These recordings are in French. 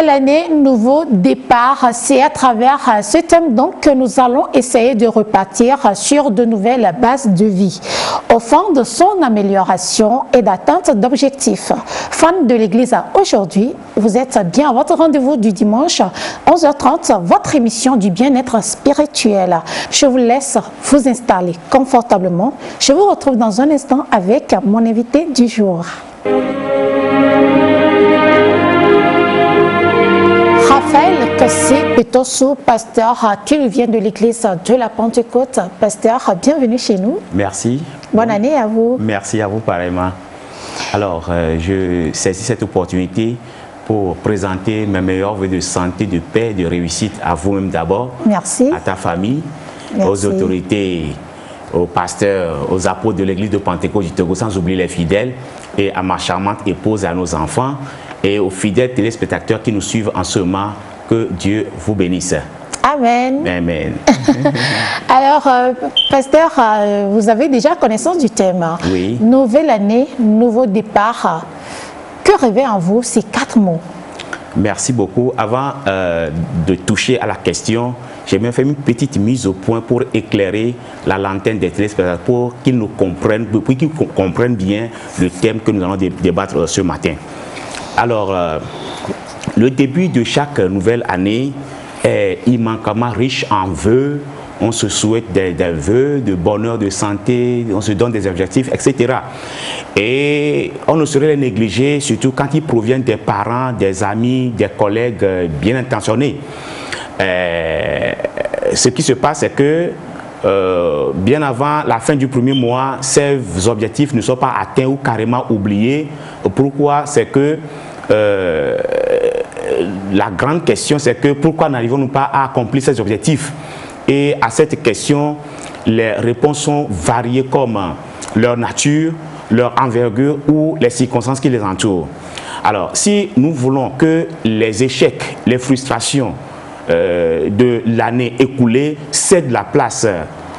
Nouvelle année, nouveau départ. C'est à travers ce thème donc que nous allons essayer de repartir sur de nouvelles bases de vie, au fond de son amélioration et d'atteinte d'objectifs. Fans de l'Église, aujourd'hui, vous êtes bien à votre rendez-vous du dimanche 11h30, votre émission du bien-être spirituel. Je vous laisse vous installer confortablement. Je vous retrouve dans un instant avec mon invité du jour. Raphaël Kassé Petosso, pasteur qui vient de l'église de la Pentecôte. Pasteur, bienvenue chez nous. Merci. Bonne année à vous. Merci à vous pareillement. Alors, je saisis cette opportunité pour présenter mes meilleurs vœux de santé, de paix, de réussite à vous-même d'abord. Merci. À ta famille, Merci. Aux autorités, aux pasteurs, aux apôtres de l'église de Pentecôte du Togo, sans oublier les fidèles, et à ma charmante épouse et à nos enfants, et aux fidèles téléspectateurs qui nous suivent en ce moment. Que Dieu vous bénisse. Amen. Amen. Alors, pasteur, vous avez déjà connaissance du thème. Oui. Nouvelle année, nouveau départ. Que réveillent en vous ces 4 mots? Merci beaucoup. Avant de toucher à la question, j'ai même fait une petite mise au point pour éclairer la lanterne des téléspectateurs pour qu'ils nous comprennent, bien le thème que nous allons débattre ce matin. Alors, le début de chaque nouvelle année est immanquablement riche en vœux. On se souhaite des vœux de bonheur, de santé, on se donne des objectifs, etc. Et on ne saurait les négliger, surtout quand ils proviennent des parents, des amis, des collègues bien intentionnés. Ce qui se passe, c'est que bien avant la fin du premier mois, ces objectifs ne sont pas atteints ou carrément oubliés. Pourquoi? C'est que la grande question, c'est que pourquoi n'arrivons-nous pas à accomplir ces objectifs? Et à cette question, les réponses sont variées comme leur nature, leur envergure ou les circonstances qui les entourent. Alors, si nous voulons que les échecs, les frustrations de l'année écoulée cèdent la place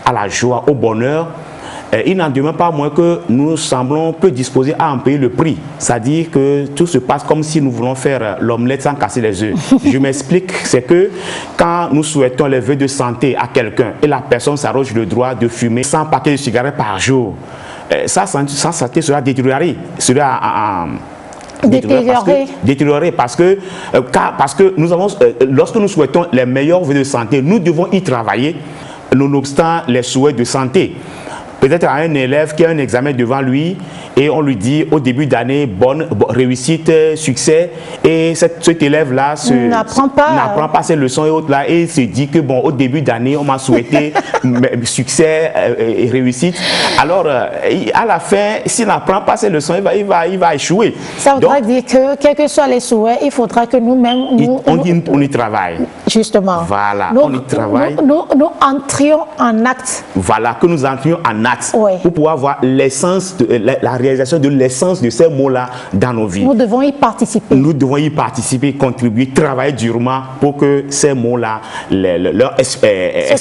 à la joie, au bonheur, il n'en demeure pas moins que nous semblons peu disposés à en payer le prix. C'est-à-dire que tout se passe comme si nous voulons faire l'omelette sans casser les œufs. Je m'explique, c'est que quand nous souhaitons les vœux de santé à quelqu'un et la personne s'arroge le droit de fumer 100 paquets de cigarettes par jour, sa santé sera détériorée. Détérioré parce que nous avons, lorsque nous souhaitons les meilleurs vœux de santé, nous devons y travailler, nonobstant les souhaits de santé. Peut-être à un élève qui a un examen devant lui et on lui dit au début d'année bonne réussite, succès, et cet élève-là n'apprend pas ses leçons et autres là, et il se dit que bon, au début d'année on m'a souhaité succès et réussite. Alors à la fin, s'il n'apprend pas ses leçons, il va échouer. Ça voudrait dire que quels que soient les souhaits, il faudra que nous-mêmes on y travaille. Justement. Voilà, on y travaille. Nous entrions en acte. Voilà, que nous entrions en acte. Oui. Pour pouvoir voir l'essence, la réalisation de l'essence de ces mots-là dans nos vies. Nous devons y participer. Nous devons y participer, contribuer, travailler durement pour que ces mots-là se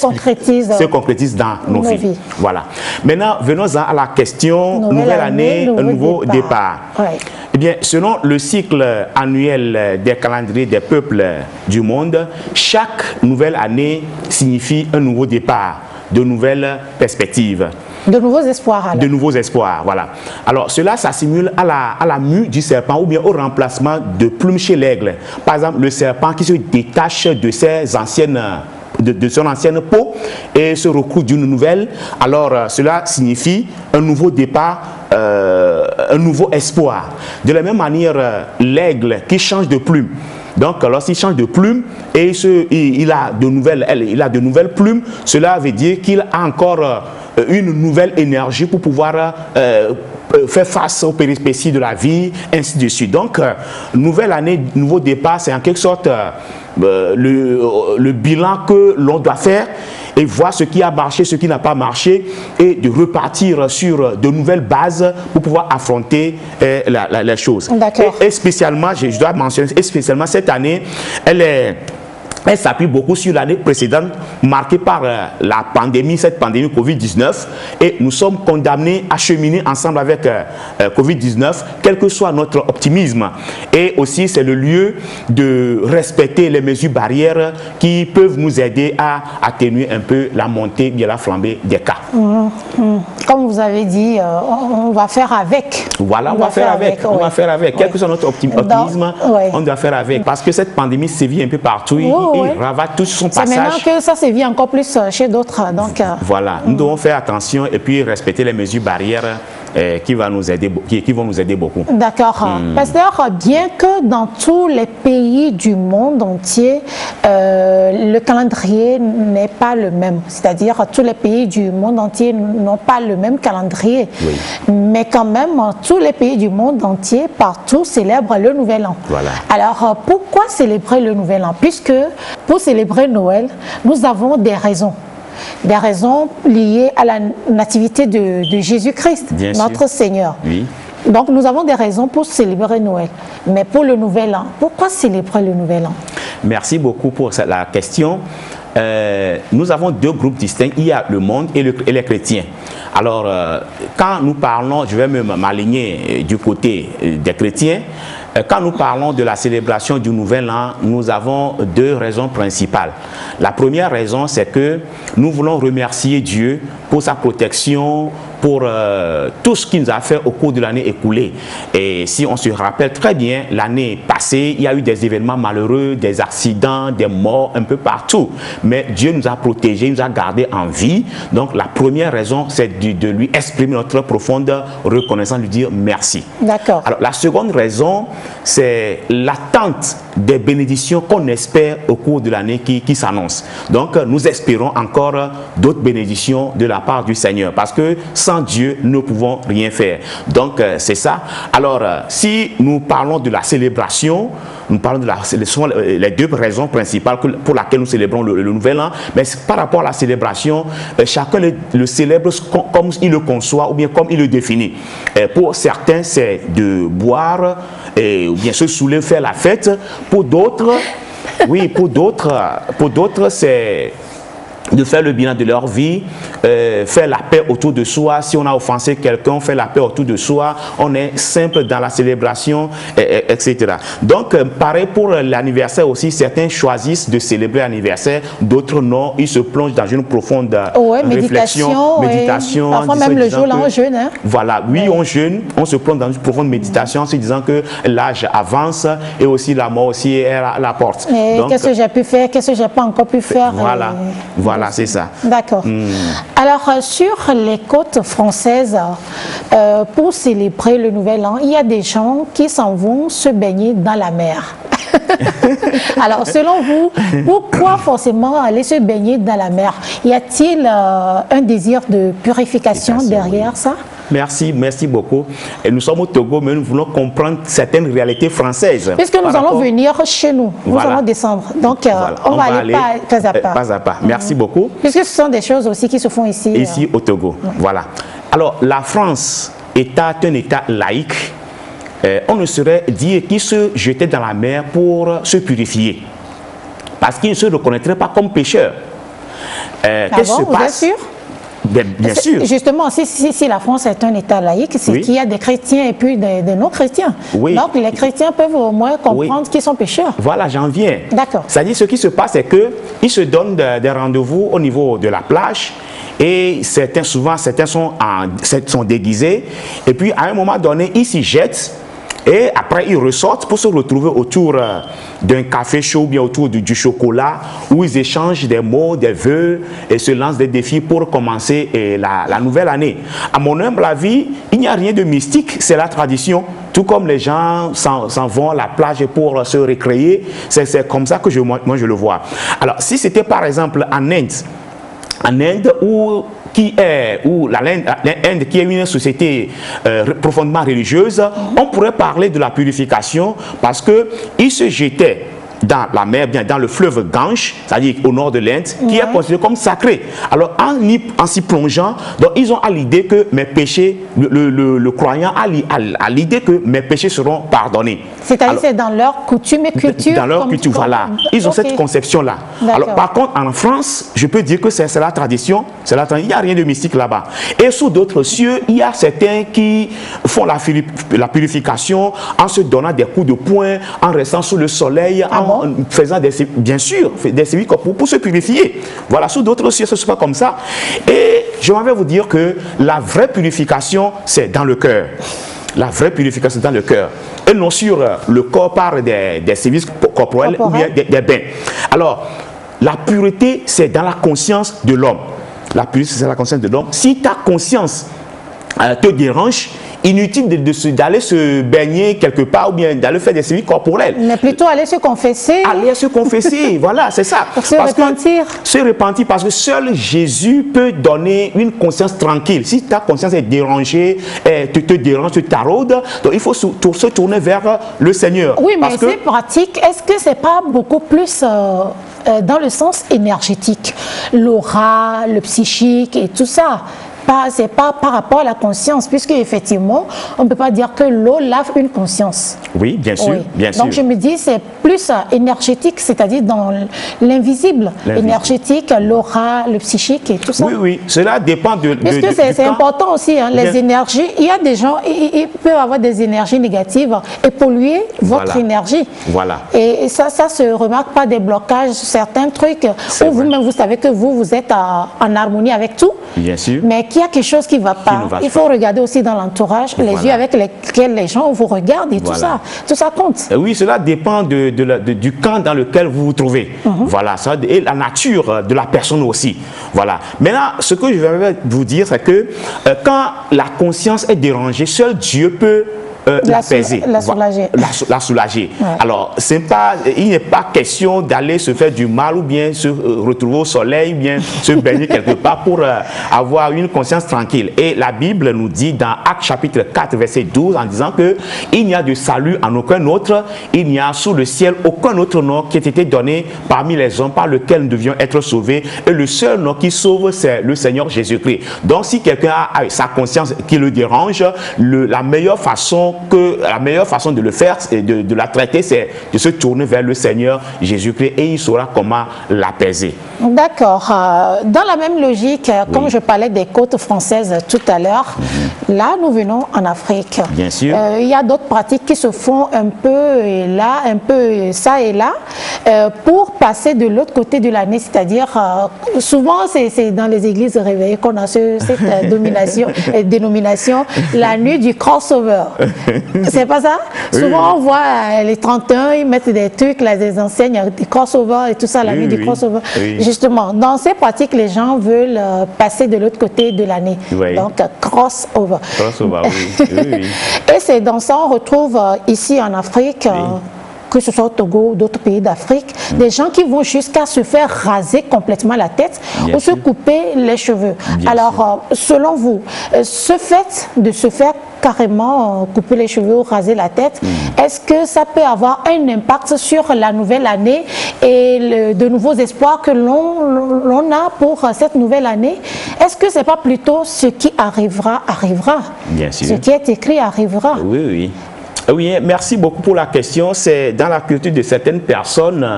concrétisent dans nos vies. Voilà. Maintenant, venons-en à la question nouvelle année, nouveau départ. Oui. Eh bien, selon le cycle annuel des calendriers des peuples du monde, chaque nouvelle année signifie un nouveau départ, de nouvelles perspectives. De nouveaux espoirs. Alors. De nouveaux espoirs, voilà. Alors, cela s'assimile à la mue du serpent ou bien au remplacement de plumes chez l'aigle. Par exemple, le serpent qui se détache de ses anciennes... De son ancienne peau et se recouvre d'une nouvelle. Alors, cela signifie un nouveau départ, un nouveau espoir. De la même manière, l'aigle qui change de plume. Donc, lorsqu'il change de plume et il a de nouvelles plumes, cela veut dire qu'il a encore une nouvelle énergie pour pouvoir faire face aux péripéties de la vie, ainsi de suite. Donc, nouvelle année, nouveau départ, c'est en quelque sorte le bilan que l'on doit faire et voir ce qui a marché, ce qui n'a pas marché et de repartir sur de nouvelles bases pour pouvoir affronter les choses. D'accord. Et spécialement, je dois mentionner, et spécialement cette année, elle est elle s'appuie beaucoup sur l'année précédente, marquée par la pandémie, cette pandémie Covid-19, et nous sommes condamnés à cheminer ensemble avec Covid-19, quel que soit notre optimisme. Et aussi, c'est le lieu de respecter les mesures barrières qui peuvent nous aider à atténuer un peu la montée, bien la flambée des cas. Comme vous avez dit, on va faire avec. Voilà, on va faire avec. On va faire avec. Quel que soit notre optimisme, on doit faire avec. Parce que cette pandémie sévit un peu partout. Il ravage tout son passage. C'est maintenant que ça sévit encore plus chez d'autres. Voilà, nous devons faire attention et puis respecter les mesures barrières qui vont nous aider beaucoup. D'accord. Pasteur, bien que dans tous les pays du monde entier, le calendrier n'est pas le même. C'est-à-dire tous les pays du monde entier n'ont pas le même calendrier. Oui. Mais quand même, tous les pays du monde entier, partout, célèbrent le Nouvel An. Voilà. Alors, pourquoi célébrer le Nouvel An? Puisque pour célébrer Noël, nous avons des raisons. Des raisons liées à la nativité de Jésus-Christ, notre Seigneur. Oui. Donc nous avons des raisons pour célébrer Noël. Mais pour le Nouvel An, pourquoi célébrer le Nouvel An? Merci beaucoup pour la question. Nous avons deux groupes distincts, il y a le monde et les chrétiens. Alors, quand nous parlons, je vais m'aligner du côté des chrétiens, quand nous parlons de la célébration du Nouvel An, nous avons deux raisons principales. La première raison, c'est que nous voulons remercier Dieu pour sa protection, pour tout ce qu'il nous a fait au cours de l'année écoulée. Et si on se rappelle très bien, l'année passée, il y a eu des événements malheureux, des accidents, des morts un peu partout. Mais Dieu nous a protégés, nous a gardés en vie. Donc la première raison, c'est de lui exprimer notre profonde reconnaissance, lui dire merci. D'accord. Alors la seconde raison, c'est l'attente des bénédictions qu'on espère au cours de l'année qui s'annonce. Donc nous espérons encore d'autres bénédictions de la part du Seigneur, parce que sans Dieu, nous ne pouvons rien faire. Donc c'est ça. Alors si nous parlons de la célébration, nous parlons de les deux raisons principales pour lesquelles nous célébrons le Nouvel An, mais par rapport à la célébration, chacun le célèbre comme il le conçoit ou bien comme il le définit. Pour certains, c'est de boire ou bien se saouler, faire la fête. Pour d'autres, oui, pour d'autres, c'est de faire le bilan de leur vie, faire la paix autour de soi. Si on a offensé quelqu'un, faire la paix autour de soi. On est simple dans la célébration, etc. Donc, pareil pour l'anniversaire aussi, certains choisissent de célébrer l'anniversaire, d'autres non. Ils se plongent dans une profonde réflexion, méditation. Parfois même le jour là, on jeûne. Hein? Voilà, oui, on jeûne, on se plonge dans une profonde méditation en se disant que l'âge avance et aussi la mort aussi est à la porte. Qu'est-ce que j'ai pu faire, qu'est-ce que j'ai pas encore pu faire? Voilà, c'est ça. D'accord. Alors, sur les côtes françaises, pour célébrer le Nouvel An, il y a des gens qui s'en vont se baigner dans la mer. Alors, selon vous, pourquoi forcément aller se baigner dans la mer? Y a-t-il un désir de purification derrière ça? Merci beaucoup. Et nous sommes au Togo, mais nous voulons comprendre certaines réalités françaises. Puisque nous allons venir chez nous, nous allons descendre. Donc, on va aller pas à pas. Pas à pas. Merci beaucoup. Puisque ce sont des choses aussi qui se font ici. Ici au Togo, voilà. Alors, la France est un État laïque. On ne saurait dire qu'il se jetait dans la mer pour se purifier. Parce qu'il ne se reconnaîtrait pas comme pécheur. Qu'est-ce qui se passe? Vous êtes sûr? Bien sûr. Justement, si la France est un État laïque, c'est qu'il y a des chrétiens et puis des non-chrétiens. Oui. Donc, les chrétiens peuvent au moins comprendre qu'ils sont pécheurs. Voilà, j'en viens. D'accord. C'est-à-dire, ce qui se passe, c'est qu'ils se donnent des rendez-vous au niveau de la plage et certains sont déguisés. Et puis, à un moment donné, ils s'y jettent. Et après, ils ressortent pour se retrouver autour d'un café chaud, bien autour du chocolat, où ils échangent des mots, des vœux et se lancent des défis pour commencer la nouvelle année. À mon humble avis, il n'y a rien de mystique, c'est la tradition. Tout comme les gens s'en vont à la plage pour se récréer, c'est comme ça que moi je le vois. Alors, si c'était par exemple en Inde où l'Inde qui est une société profondément religieuse, on pourrait parler de la purification parce qu'ils se jetaient dans la mer, bien dans le fleuve Gange, c'est-à-dire au nord de l'Inde, qui est considéré comme sacré. Alors en s'y plongeant, donc ils ont à l'idée que mes péchés, le croyant a l'idée que mes péchés seront pardonnés. C'est-à-dire c'est dans leur coutume et culture. Dans leur culture, voilà. Ils ont cette conception-là. Alors par contre, en France, je peux dire que c'est la tradition, il n'y a rien de mystique là-bas. Et sous d'autres cieux, il y a certains qui font la purification en se donnant des coups de poing, en restant sous le soleil, en faisant bien sûr, des sévices pour se purifier. Voilà, sous d'autres cieux, ce n'est pas comme ça. Et je vais vous dire que la vraie purification, c'est dans le cœur. La vraie purification dans le cœur. Et non sur le corps par des services corporels ou bien des bains. Alors, la pureté, c'est dans la conscience de l'homme. La pureté, c'est la conscience de l'homme. Si ta conscience te dérange, inutile d'aller se baigner quelque part ou bien d'aller faire des services corporels. Mais plutôt aller se confesser. Aller se confesser, voilà, c'est ça. Pour se repentir. Se repentir parce que seul Jésus peut donner une conscience tranquille. Si ta conscience est dérangée, te dérange, te taraude, donc il faut se tourner vers le Seigneur. Oui, mais c'est pratique. Est-ce que c'est pas beaucoup plus dans le sens énergétique? L'aura, le psychique et tout ça. C'est pas par rapport à la conscience, puisque effectivement, on ne peut pas dire que l'eau lave une conscience. Oui, bien sûr, bien sûr. Donc je me dis, c'est plus énergétique, c'est-à-dire dans l'invisible, énergétique, l'aura, le psychique et tout ça. Oui, oui, cela dépend de... Puisque c'est important aussi, hein, les énergies. Il y a des gens, ils peuvent avoir des énergies négatives et polluer votre énergie. Voilà. Et ça se remarque par des blocages, certains trucs, où vous-même, vous savez que vous êtes en harmonie avec tout. Bien sûr. Mais qu'il y a quelque chose qui ne va pas. Il faut regarder aussi dans l'entourage, les yeux avec lesquels les gens vous regardent et tout ça. Tout ça compte. Oui, cela dépend du camp dans lequel vous vous trouvez. Voilà, ça, et la nature de la personne aussi. Voilà. Maintenant, ce que je vais vous dire, c'est que quand la conscience est dérangée, seul Dieu peut l'apaiser, la soulager. La soulager. Ouais. Alors, il n'est pas question d'aller se faire du mal ou bien se retrouver au soleil ou bien se baigner quelque part pour avoir une conscience tranquille. Et la Bible nous dit dans Actes chapitre 4, verset 12, en disant que il n'y a de salut en aucun autre, il n'y a sous le ciel aucun autre nom qui ait été donné parmi les hommes par lequel nous devions être sauvés. Et le seul nom qui sauve, c'est le Seigneur Jésus-Christ. Donc, si quelqu'un a sa conscience qui le dérange, la meilleure façon de le faire et de la traiter, c'est de se tourner vers le Seigneur Jésus-Christ et il saura comment l'apaiser. D'accord. Dans la même logique, comme je parlais des côtes françaises tout à l'heure, là nous venons en Afrique. Bien sûr. Il y a d'autres pratiques qui se font un peu et là, un peu ça et là, pour passer de l'autre côté de l'année, c'est-à-dire souvent c'est dans les églises réveillées qu'on a cette dénomination, la nuit du crossover. C'est pas ça? Souvent, on voit les 31, ils mettent des trucs, là, des enseignes, des crossovers et tout ça, la nuit du crossover. Justement, dans ces pratiques, les gens veulent passer de l'autre côté de l'année. Donc, crossover. Crossover, oui. Et c'est dans ça, on retrouve ici en Afrique, que ce soit au Togo ou d'autres pays d'Afrique, des gens qui vont jusqu'à se faire raser complètement la tête ou se couper les cheveux. Alors, selon vous, ce fait de se faire carrément couper les cheveux ou raser la tête, est-ce que ça peut avoir un impact sur la nouvelle année et de nouveaux espoirs que l'on a pour cette nouvelle année? Est-ce que ce n'est pas plutôt ce qui arrivera, arrivera? Bien sûr. Ce qui est écrit arrivera. Oui, oui. Oui, merci beaucoup pour la question. C'est dans la culture de certaines personnes,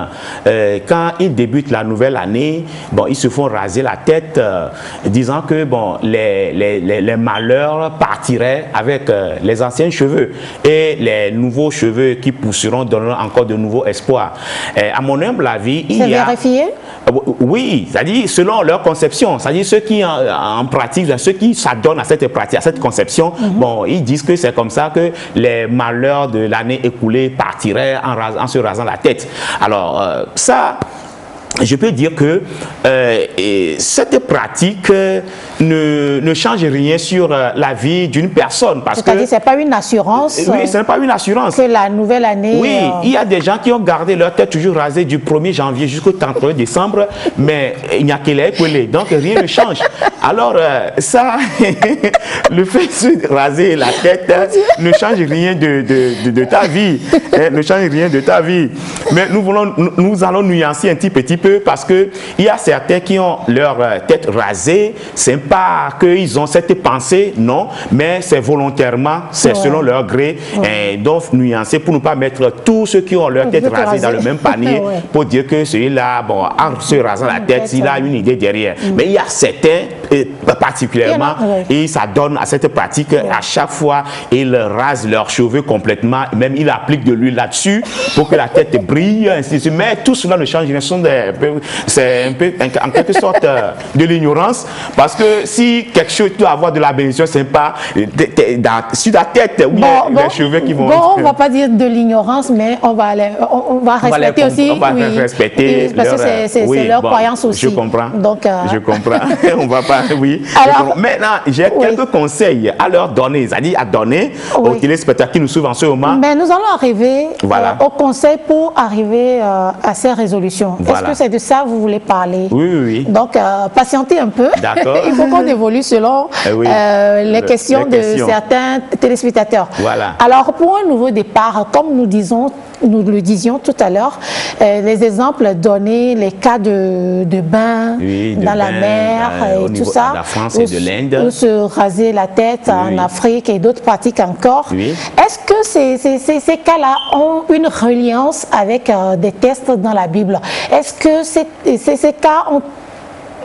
quand ils débutent la nouvelle année, bon, ils se font raser la tête, disant que bon, les malheurs partiraient avec les anciens cheveux et les nouveaux cheveux qui pousseront donneront encore de nouveaux espoirs. À mon humble avis, il y a... C'est vérifié? Oui, c'est-à-dire selon leur conception, c'est-à-dire ceux qui en pratiquent, ceux qui s'adonnent à cette pratique, à cette conception, bon, ils disent que c'est comme ça que les malheurs de l'année écoulée partiraient en se rasant la tête. Alors, ça, je peux dire que cette pratique ne change rien sur la vie d'une personne. C'est-à-dire, ce n'est pas une assurance. Oui, ce n'est pas une assurance. Que la nouvelle année... Oui, il y a des gens qui ont gardé leur tête toujours rasée du 1er janvier jusqu'au 31 décembre, mais il n'y a que les pelés, donc rien ne change. Alors, ça, le fait de se raser la tête ne change rien de ta vie. Ne change rien de ta vie. Mais nous allons nuancer un petit peu parce qu'il y a certains qui ont leur tête rasée. Ce n'est pas qu'ils ont cette pensée, non, mais c'est volontairement, c'est selon leur gré. Et donc, nuancer pour ne pas mettre tous ceux qui ont leur tête rasée dans le même panier pour dire que celui-là, bon, en se rasant la tête, il a une idée derrière. Mais il y a certains, particulièrement, et ça donne à cette pratique, à chaque fois, ils rasent leurs cheveux complètement, même ils appliquent de l'huile là-dessus pour que la tête brille, ainsi de suite. Mais tout cela ne change rien. C'est un peu, en quelque sorte, de l'ignorance, parce que si quelque chose doit avoir de la bénédiction, c'est pas sur la tête, oui, les cheveux qui vont... Bon, on ne va pas dire de l'ignorance, mais on va respecter aussi. On va respecter parce que c'est leur croyance aussi. Je comprends. Donc, je comprends. On va pas, oui. Alors, maintenant, j'ai quelques conseils à leur donner, c'est-à-dire à donner aux téléspectateurs qui nous suivent en ce moment. Mais nous allons arriver au conseil pour arriver à ces résolutions. Est-ce que c'est de ça que vous voulez parler? Oui. Donc, patientez un peu. D'accord. Il faut qu'on évolue selon les questions de certains téléspectateurs. Voilà. Alors, pour un nouveau départ, comme nous le disions tout à l'heure, les exemples donnés, les cas de bain dans la mer et tout ça, de la France et de l'Inde, ou se raser la tête en Afrique et d'autres pratiques encore. Est-ce que ces cas-là ont une reliance avec des textes dans la Bible? Est-ce que ces cas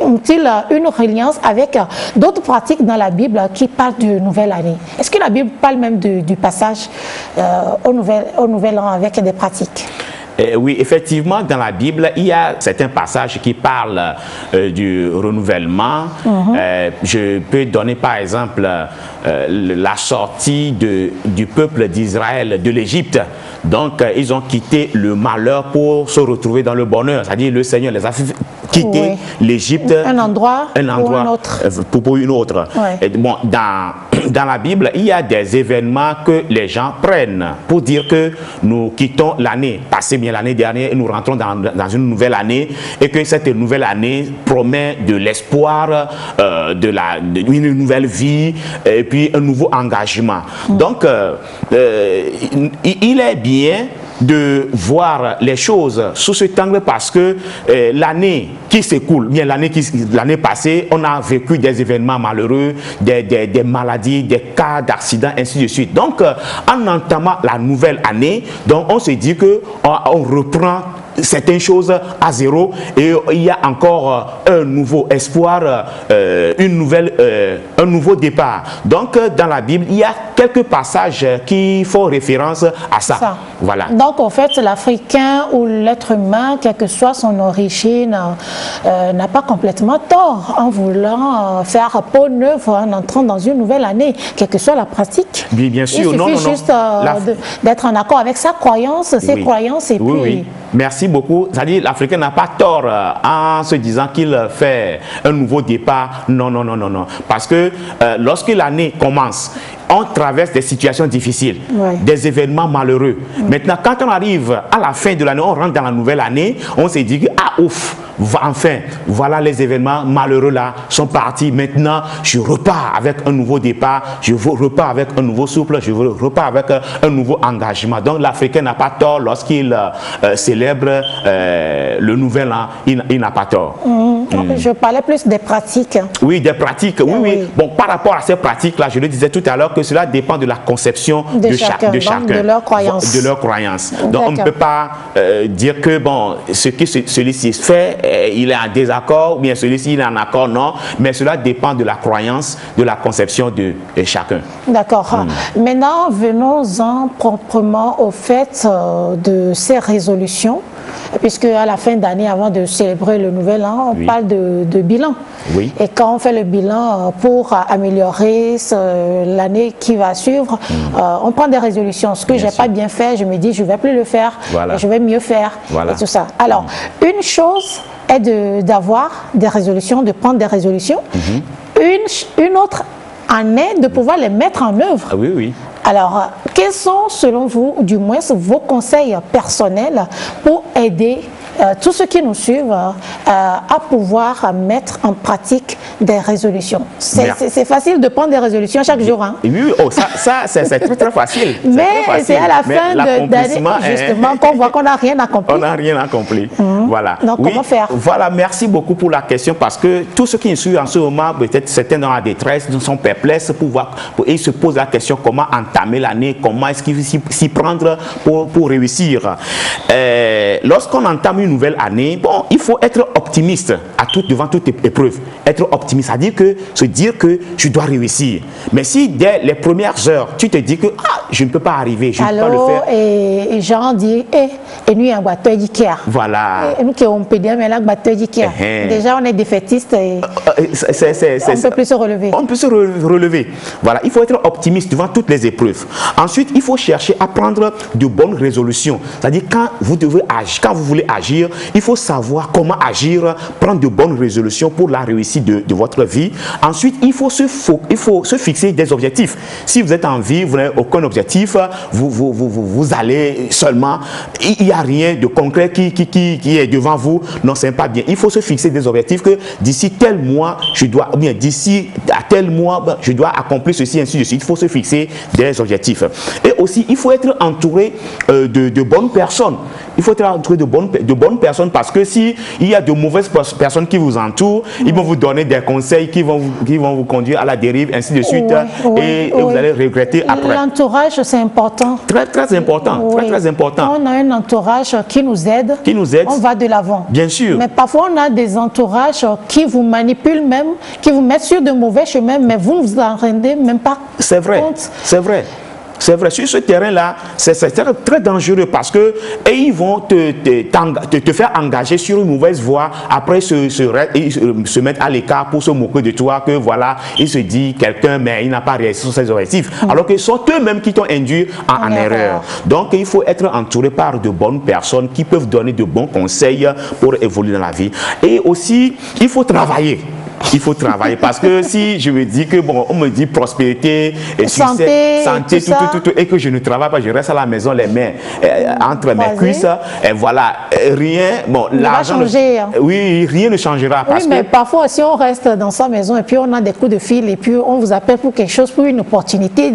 ont-ils une reliance avec d'autres pratiques dans la Bible qui parlent de nouvelle année? Est-ce que la Bible parle même du passage au nouvel an avec des pratiques? Oui, effectivement, dans la Bible, il y a certains passages qui parlent du renouvellement. Je peux donner par exemple la sortie du peuple d'Israël de l'Égypte. Donc, ils ont quitté le malheur pour se retrouver dans le bonheur. C'est-à-dire, le Seigneur les a fait quitter l'Égypte. Un endroit pour un autre. Pour une autre. Et bon, dans la Bible, il y a des événements que les gens prennent pour dire que nous quittons l'année passée, bien l'année dernière, et nous rentrons dans une nouvelle année, et que cette nouvelle année promet de l'espoir, d'une nouvelle vie, et puis un nouveau engagement. Donc, il est bien de voir les choses sous cet angle parce que l'année qui s'écoule, bien l'année passée, on a vécu des événements malheureux, des maladies, des cas d'accidents, ainsi de suite. Donc, en entamant la nouvelle année, donc on se dit que on reprend certaines choses à zéro et il y a encore un nouveau espoir, un nouveau départ. Donc, dans la Bible, il y a quelques passages qui font référence à ça. Voilà. Donc, en fait, l'Africain ou l'être humain, quelle que soit son origine, n'a pas complètement tort en voulant faire peau neuve en entrant dans une nouvelle année, quelle que soit la pratique. Bien sûr, il suffit juste d'être en accord avec sa croyance, ses croyances et puis... Oui. Merci beaucoup. C'est-à-dire l'Africain n'a pas tort en se disant qu'il fait un nouveau départ. Non. Parce que lorsque l'année commence, on traverse des situations difficiles, des événements malheureux. Maintenant, quand on arrive à la fin de l'année, on rentre dans la nouvelle année, on se dit que, enfin, voilà les événements malheureux là sont partis. Maintenant, je repars avec un nouveau départ, je repars avec un nouveau souffle, je repars avec un nouveau engagement. Donc, l'Africain n'a pas tort lorsqu'il célèbre le nouvel an, il n'a pas tort. Je parlais plus des pratiques. Oui, des pratiques, oui. Bon, par rapport à ces pratiques-là, je le disais tout à l'heure que cela dépend de la conception de chacun. De leur croyance. De leur croyance. Donc, on ne peut pas dire que, bon, ce que celui-ci fait, il est en désaccord, ou bien celui-ci il est en accord, non. Mais cela dépend de la croyance, de la conception de chacun. D'accord. Maintenant, venons-en proprement au fait de ces résolutions. Puisque à la fin d'année, avant de célébrer le nouvel an, on parle de bilan. Oui. Et quand on fait le bilan pour améliorer l'année qui va suivre, on prend des résolutions. Ce que je n'ai pas bien fait, je me dis je ne vais plus le faire, je vais mieux faire et tout ça. Alors, une chose est d'avoir des résolutions, de prendre des résolutions. Une autre en est de pouvoir les mettre en œuvre. Ah oui, oui. Alors, quels sont, selon vous, du moins, vos conseils personnels pour aider tous ceux qui nous suivent à pouvoir mettre en pratique des résolutions? C'est facile de prendre des résolutions chaque jour. Hein? Oui, oh, ça c'est très très facile. Mais c'est à la fin de l'année, justement, qu'on voit qu'on n'a rien accompli. On n'a rien accompli. Voilà. Donc, comment faire? Voilà, merci beaucoup pour la question, parce que tous ceux qui nous suivent en ce moment, peut-être certains dans la détresse, sont perplexes et ils se posent la question comment entamer l'année, comment est-ce qu'il faut s'y prendre pour réussir. Lorsqu'on entame une nouvelle année, bon, il faut être optimiste devant toute épreuve. Être optimiste, c'est-à-dire que se dire que tu dois réussir. Mais si dès les premières heures, tu te dis que je ne peux pas arriver, je ne peux pas le faire. Et Jean dit, et nous, un bateau d'Ikea. Voilà. Et nous, on peut dire, mais là, bateau d'Ikea. Déjà, on est défaitiste et on ne peut plus se relever. On peut se relever. Voilà, il faut être optimiste devant toutes les épreuves. Ensuite, il faut chercher à prendre de bonnes résolutions. C'est-à-dire, quand vous voulez agir, il faut savoir comment agir, prendre de bonnes résolutions pour la réussite de votre vie. Ensuite, il faut se fixer des objectifs. Si vous êtes en vie, vous n'avez aucun objectif, vous allez seulement, il n'y a rien de concret qui est devant vous. Non, ce n'est pas bien. Il faut se fixer des objectifs que d'ici tel mois, d'ici à tel mois, je dois accomplir ceci, ainsi de suite. Il faut se fixer des objectifs. Et aussi, il faut être entouré de bonnes personnes. Il faut être entouré de bonnes personnes, parce que s'il y a de mauvaises personnes qui vous entourent, ils vont vous donner des conseils qui vont vous conduire à la dérive, ainsi de suite, et vous allez regretter après. L'entourage, c'est important. Très, très important. Très, très important. On a un entourage qui nous aide. On va de l'avant. Bien sûr. Mais parfois, on a des entourages qui vous manipulent même, qui vous mettent sur de mauvais chemins, mais vous ne vous en rendez même pas compte. C'est vrai. C'est vrai. C'est vrai, sur ce terrain-là, c'est très dangereux, parce que ils vont te faire engager sur une mauvaise voie, après se mettre à l'écart pour se moquer de toi, que voilà, il se dit quelqu'un, mais il n'a pas réussi sur ses objectifs. Alors que ce sont eux-mêmes qui t'ont induit en erreur. Donc, il faut être entouré par de bonnes personnes qui peuvent donner de bons conseils pour évoluer dans la vie. Et aussi, il faut travailler. Il faut travailler, parce que si je me dis que, bon, on me dit prospérité, et santé, tout, et que je ne travaille pas, je reste à la maison les mains entre mes cuisses, et voilà, rien, bon, l'argent, oui, rien ne changera. Oui, mais parfois, si on reste dans sa maison et puis on a des coups de fil et puis on vous appelle pour quelque chose, pour une opportunité,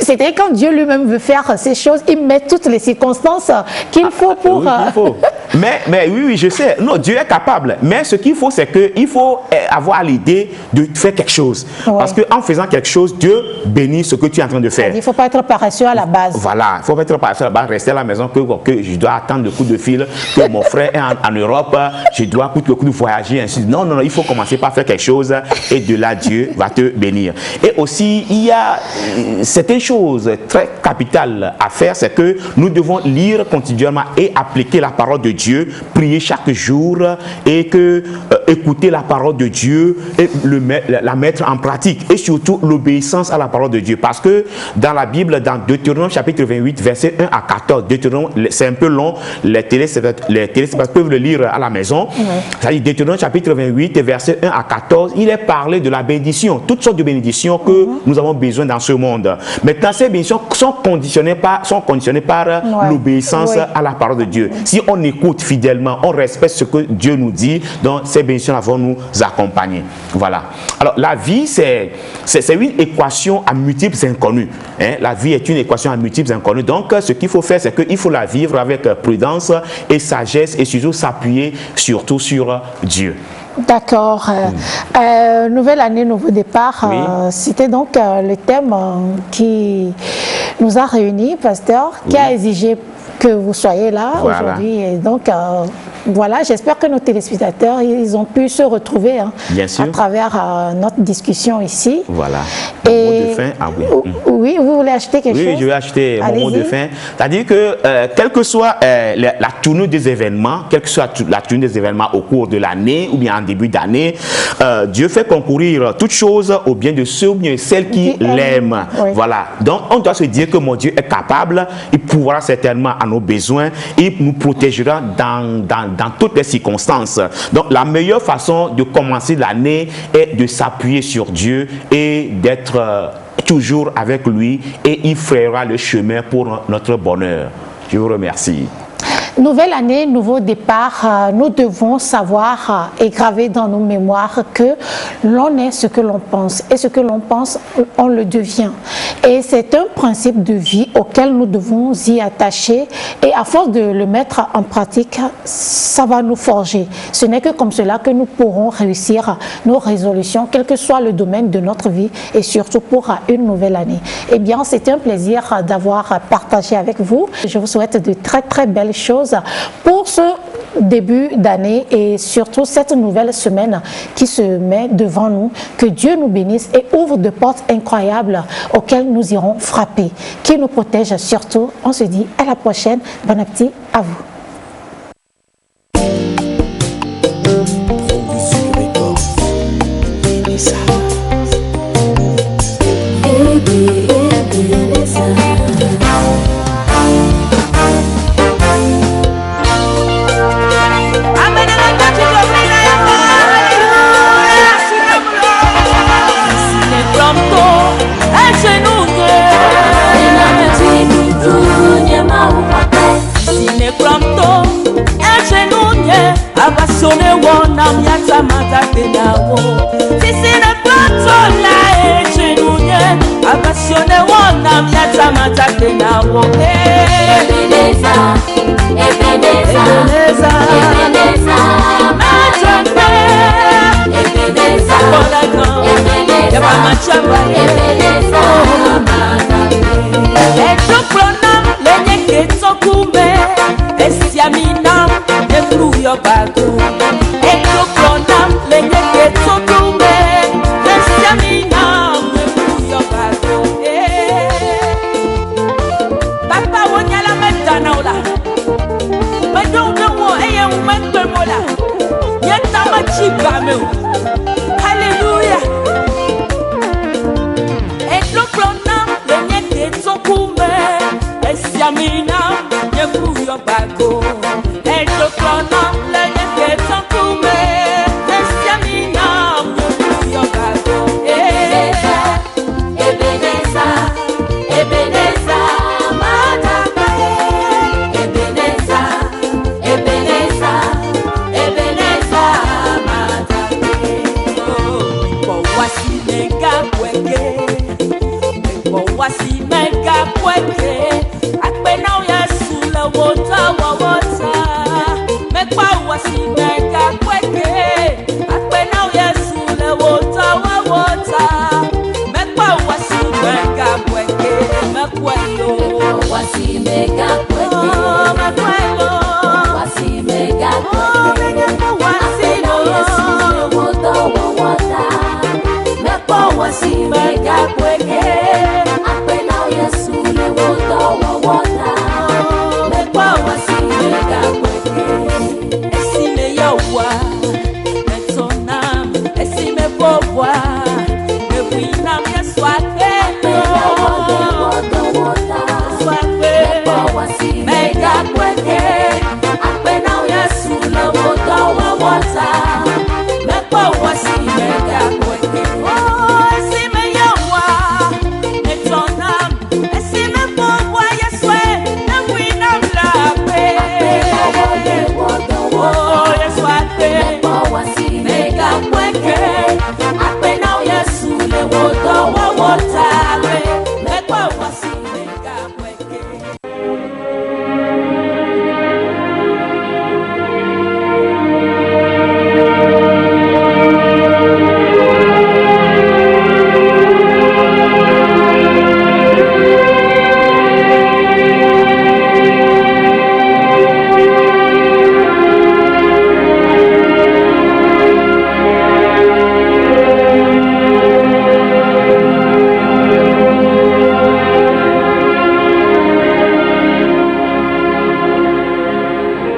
c'est-à-dire quand Dieu lui-même veut faire ces choses, il met toutes les circonstances qu'il faut pour... Oui, il faut. Mais oui, je sais, non, Dieu est capable, mais ce qu'il faut, c'est qu'il faut avoir l'idée de faire quelque chose. Parce qu'en faisant quelque chose, Dieu bénit ce que tu es en train de faire. Il ne faut pas être paresseux à la base. Voilà, il ne faut pas être paresseux à la base, rester à la maison, que je dois attendre le coup de fil, que mon frère est en Europe, je dois coûte le coup de voyager, ainsi. Non, il faut commencer par faire quelque chose, et de là, Dieu va te bénir. Et aussi, il y a certaines choses très capitales à faire, c'est que nous devons lire continuellement et appliquer la parole de Dieu, prier chaque jour, et écouter la parole de Dieu, et la mettre en pratique, et surtout l'obéissance à la parole de Dieu, parce que dans la Bible, dans Deutéronome chapitre 28 verset 1 à 14, Deutéronome, c'est un peu long, les téléspectateurs peuvent le lire à la maison. C'est-à-dire Deutéronome chapitre 28 verset 1 à 14, il est parlé de la bénédiction, toutes sortes de bénédictions que nous avons besoin dans ce monde. Maintenant, ces bénédictions sont conditionnées par l'obéissance à la parole de Dieu. Si on écoute fidèlement, on respecte ce que Dieu nous dit, donc ces bénédictions vont nous accompagner. Voilà. Alors, la vie, c'est une équation à multiples inconnus. La vie est une équation à multiples inconnus. Donc, ce qu'il faut faire, c'est qu'il faut la vivre avec prudence et sagesse, et surtout s'appuyer surtout sur Dieu. D'accord. Nouvelle année, nouveau départ. C'était donc le thème qui nous a réunis, pasteur, qui a exigé que vous soyez là aujourd'hui. Et donc, voilà, j'espère que nos téléspectateurs, ils ont pu se retrouver à travers notre discussion ici. Voilà. Et mon mot de fin, oui, vous voulez acheter quelque chose? Oui, je vais acheter mon mot de fin. C'est-à-dire que, quelle que soit la tournure des événements, quelle que soit la tournure des événements au cours de l'année ou bien en début d'année, Dieu fait concourir toutes choses au bien de ceux ou bien celles qui l'aiment. Voilà. Donc, on doit se dire que mon Dieu est capable, il pourra certainement à nos besoins, il nous protégera dans dans toutes les circonstances. Donc la meilleure façon de commencer l'année est de s'appuyer sur Dieu et d'être toujours avec lui, et il fera le chemin pour notre bonheur. Je vous remercie. Nouvelle année, nouveau départ, nous devons savoir et graver dans nos mémoires que l'on est ce que l'on pense, et ce que l'on pense, on le devient. Et c'est un principe de vie auquel nous devons y attacher, et à force de le mettre en pratique, ça va nous forger. Ce n'est que comme cela que nous pourrons réussir nos résolutions, quel que soit le domaine de notre vie, et surtout pour une nouvelle année. Eh bien, c'est un plaisir d'avoir partagé avec vous. Je vous souhaite de très très belles choses pour ce début d'année et surtout cette nouvelle semaine qui se met devant nous. Que Dieu nous bénisse et ouvre de portes incroyables auxquelles nous irons frapper. Qu'il nous protège surtout. On se dit à la prochaine. Bon appétit à vous. Abasone wona miata matate nawo sisi na plato la echenunye abasone wona miata matate nawo Ebeneza Ebeneza Ebeneza Machape Ebeneza Ebeneza Yaba machapa Ebeneza Eto pronam lenye ketokume esiamina your bago et to pronam lenye keto kume lesiamina your bago papa wonyala metana ola medonga wo eye umekbe mola yeta machiba me hallelujah et to pronam lenye keto kume lesiamina your bago et to pronam lenye keto kume lesiamina your bago Ebeneza Ebeneza Mataka Ebeneza Ebeneza Ebeneza Mataka Kwa wasi mega kweke Kwa wasi mega kweke Akpena Yesu le wota wawota Mekwa wasi mega kweke Akpena Yesu le wota wawota Mekwa wasi mega kweke Mekwa yo wasi mega